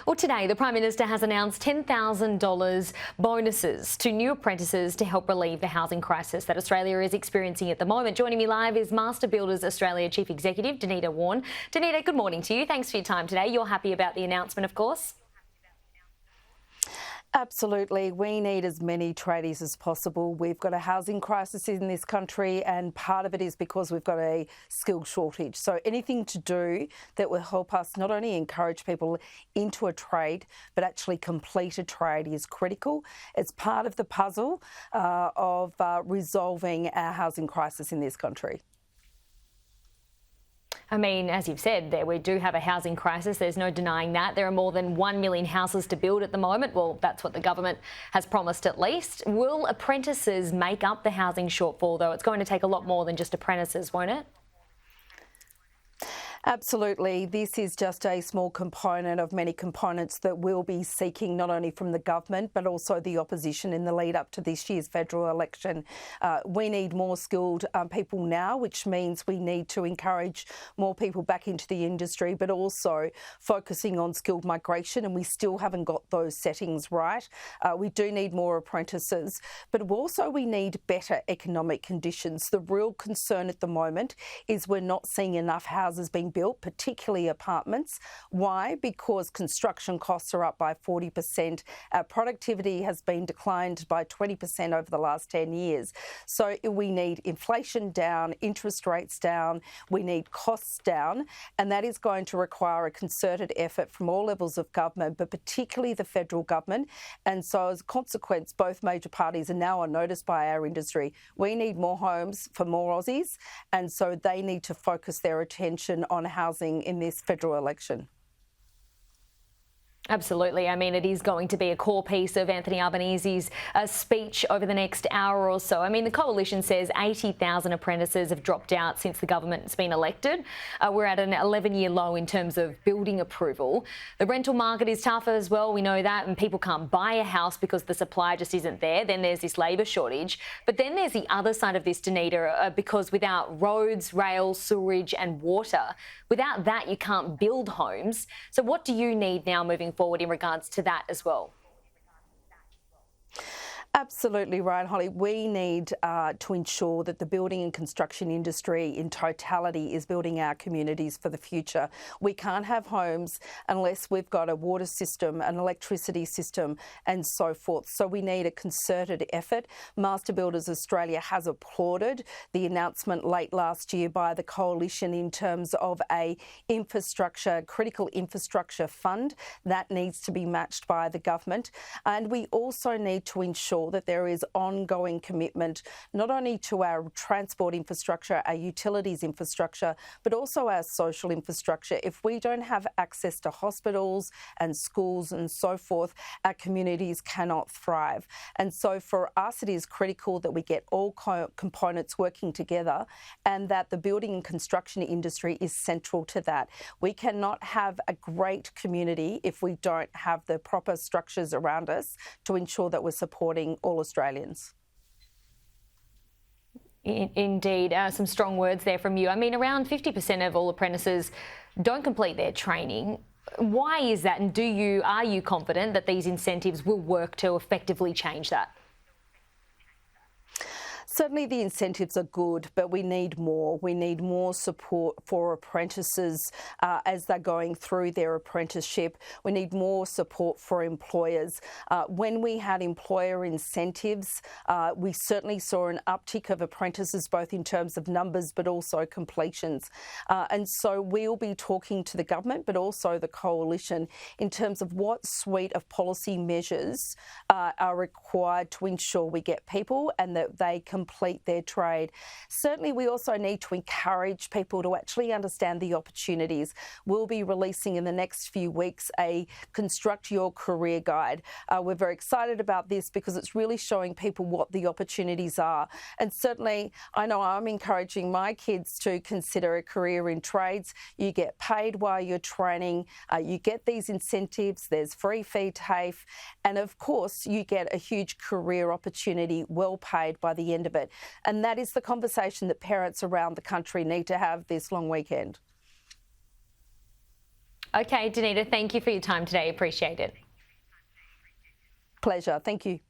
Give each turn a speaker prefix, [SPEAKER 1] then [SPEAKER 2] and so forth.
[SPEAKER 1] Well, today the Prime Minister has announced $10,000 bonuses to new apprentices to help relieve the housing crisis that Australia is experiencing at the moment. Joining me live is Master Builders Australia Chief Executive Denita Wawn. Denita, good morning to you. Thanks for your time today. You're happy about the announcement, of course?
[SPEAKER 2] Absolutely. We need as many tradies as possible. We've got a housing crisis in this country, and part of it is because we've got a skill shortage. So anything to do that will help us not only encourage people into a trade, but actually complete a trade is critical. It's part of the puzzle of resolving our housing crisis in this country.
[SPEAKER 1] I mean, as you've said, we do have a housing crisis. There's no denying that. There are more than 1 million houses to build at the moment. Well, that's what the government has promised at least. Will apprentices make up the housing shortfall, though? It's going to take a lot more than just apprentices, won't it?
[SPEAKER 2] Absolutely. This is just a small component of many components that we'll be seeking not only from the government but also the opposition in the lead up to this year's federal election. We need more skilled people now, which means we need to encourage more people back into the industry, but also focusing on skilled migration, and we still haven't got those settings right. We do need more apprentices, but also we need better economic conditions. The real concern at the moment is we're not seeing enough houses being built, particularly apartments. Why? Because construction costs are up by 40%. Our productivity has been declined by 20% over the last 10 years. So we need inflation down, interest rates down, we need costs down, and that is going to require a concerted effort from all levels of government, but particularly the federal government. And so as a consequence, both major parties are now on notice by our industry. We need more homes for more Aussies, and so they need to focus their attention on housing in this federal election.
[SPEAKER 1] Absolutely. I mean, it is going to be a core piece of Anthony Albanese's speech over the next hour or so. I mean, the coalition says 80,000 apprentices have dropped out since the government's been elected. We're at an 11-year low in terms of building approval. The rental market is tough as well. We know that, and people can't buy a house because the supply just isn't there. Then there's this labour shortage. But then there's the other side of this, Denita, because without roads, rail, sewerage and water, without that you can't build homes. So what do you need now moving forward in regards to that as well?
[SPEAKER 2] Absolutely right, Holly. We need to ensure that the building and construction industry in totality is building our communities for the future. We can't have homes unless we've got a water system, an electricity system and so forth. So we need a concerted effort. Master Builders Australia has applauded the announcement late last year by the coalition in terms of a critical infrastructure fund that needs to be matched by the government. And we also need to ensure that there is ongoing commitment not only to our transport infrastructure, our utilities infrastructure, but also our social infrastructure. If we don't have access to hospitals and schools and so forth, our communities cannot thrive. And so for us, it is critical that we get all components working together and that the building and construction industry is central to that. We cannot have a great community if we don't have the proper structures around us to ensure that we're supporting all Australians.
[SPEAKER 1] Indeed, some strong words there from you. I mean, around 50% of all apprentices don't complete their training. Why is that, and are you confident that these incentives will work to effectively change that?
[SPEAKER 2] Certainly the incentives are good, but we need more. We need more support for apprentices as they're going through their apprenticeship. We need more support for employers. When we had employer incentives, we certainly saw an uptick of apprentices, both in terms of numbers but also completions. And so we'll be talking to the government but also the coalition in terms of what suite of policy measures are required to ensure we get people and that they complete their trade. Certainly, we also need to encourage people to actually understand the opportunities. We'll be releasing in the next few weeks a Construct Your Career Guide. We're very excited about this because it's really showing people what the opportunities are. And certainly, I know I'm encouraging my kids to consider a career in trades. You get paid while you're training, you get these incentives, there's free feed TAFE, and of course, you get a huge career opportunity, well paid by the end of it. And that is the conversation that parents around the country need to have this long weekend.
[SPEAKER 1] Okay, Denita, thank you for your time today. Appreciate it.
[SPEAKER 2] Pleasure. Thank you.